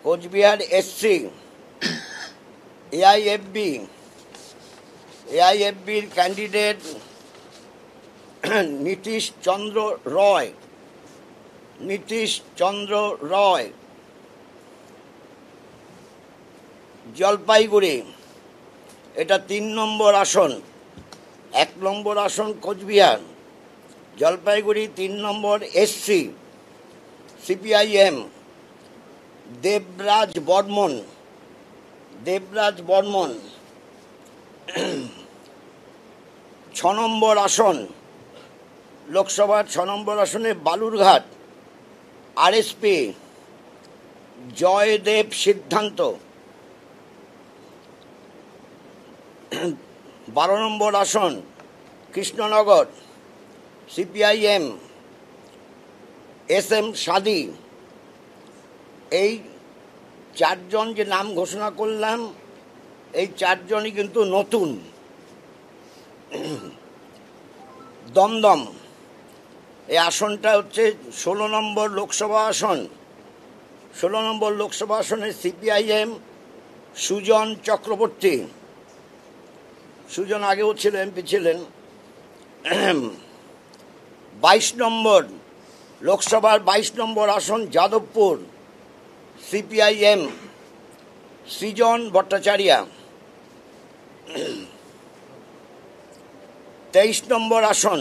Cooch Behar SC এআইএফবির candidate Nitish চন্দ্র রয় জলপাইগুড়ি, এটা 3 নম্বর আসন। 1 নম্বর আসন কোচবিহার, জলপাইগুড়ি 3 নম্বর এসসি সিপিআইএম দেবরাজ বর্মন। 6 নম্বর আসন লোকসভার 6 নম্বর আসনে বালুরঘাট আরএসপি জয়দেব সিদ্ধান্ত। 12 নম্বর আসন কৃষ্ণনগর সিপিআইএম SM সাদি। এই 4 জন যে নাম ঘোষণা করলাম, এই 4 জনই কিন্তু নতুন। দমদম, এই আসনটা হচ্ছে 16 নম্বর লোকসভা আসন। 16 নম্বর লোকসভা আসনে সিপিআইএম সুজন চক্রবর্তী। সুজন আগেও ছিল, এমপি ছিলেন। 22 নম্বর লোকসভার 22 নম্বর আসন যাদবপুর সিপিআইএম সৃজন ভট্টাচার্য। 23 নম্বর আসন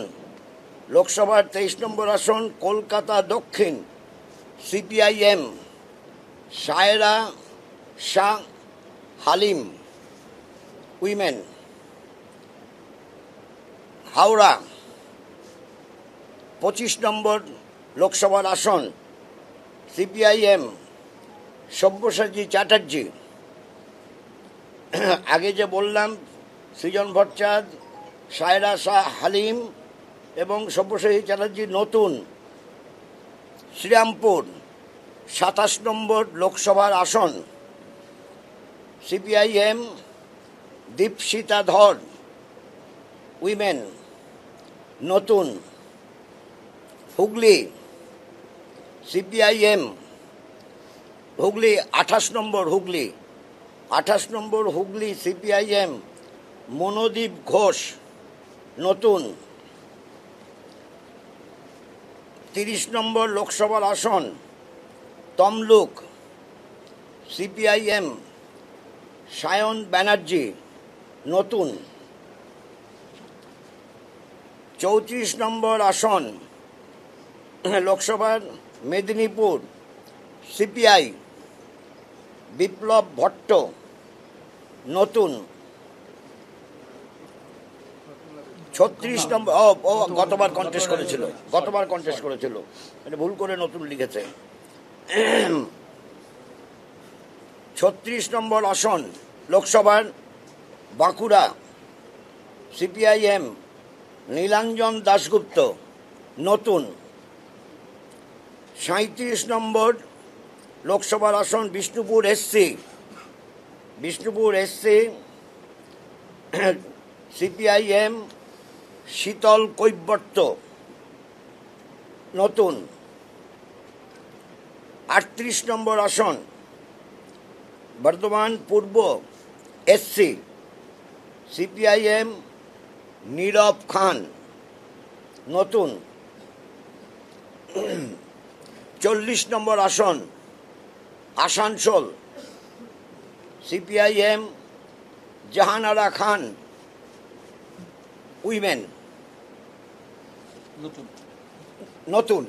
লোকসভার 23 নম্বর আসন কলকাতা দক্ষিণ সিপিআইএম সায়রা শাহ হালিম উইমেন। হাওড়া 25 নম্বর লোকসভার আসন সিপিআইএম সব্যসাচী চ্যাটার্জি। আগে যে বললাম সৃজন ভট্টাচার্য, সায়রা শাহ হালিম এবং সব্যসাচী চ্যাটার্জি নতুন। শ্রীরামপুর 27 নম্বর লোকসভার আসন সিপিআইএম দীপশিতা ধর উইমেন নতুন। হুগলি সিপিআইএম হুগলি 28 নম্বর হুগলি সিপিআইএম মনোদীপ ঘোষ নতুন। 30 নম্বর লোকসভার আসন তমলুক সিপিআইএম সায়ন ব্যানার্জি নতুন। 34 নম্বর আসন লোকসভার মেদিনীপুর সিপিআই বিপ্লব ভট্ট নতুন। 36 নম্বর গতবার কন্টেস্ট করেছিল, এটা ভুল করে নতুন লিখেছে। 36 নম্বর আসন লোকসভার বাঁকুড়া সিপিআইএম নীলাঞ্জন দাশগুপ্ত নতুন। 37 নম্বর লোকসভার আসন বিষ্ণুপুর এসসি সিপিআইএম শীতল কৈবর্ত নতুন। 38 নম্বর আসন বর্ধমান পূর্ব এসসি সিপিআইএম নীরব খান নতুন। 40 নম্বর আসন আসানসোল সিপিআইএম জাহানারা খান উইমেন নতুন।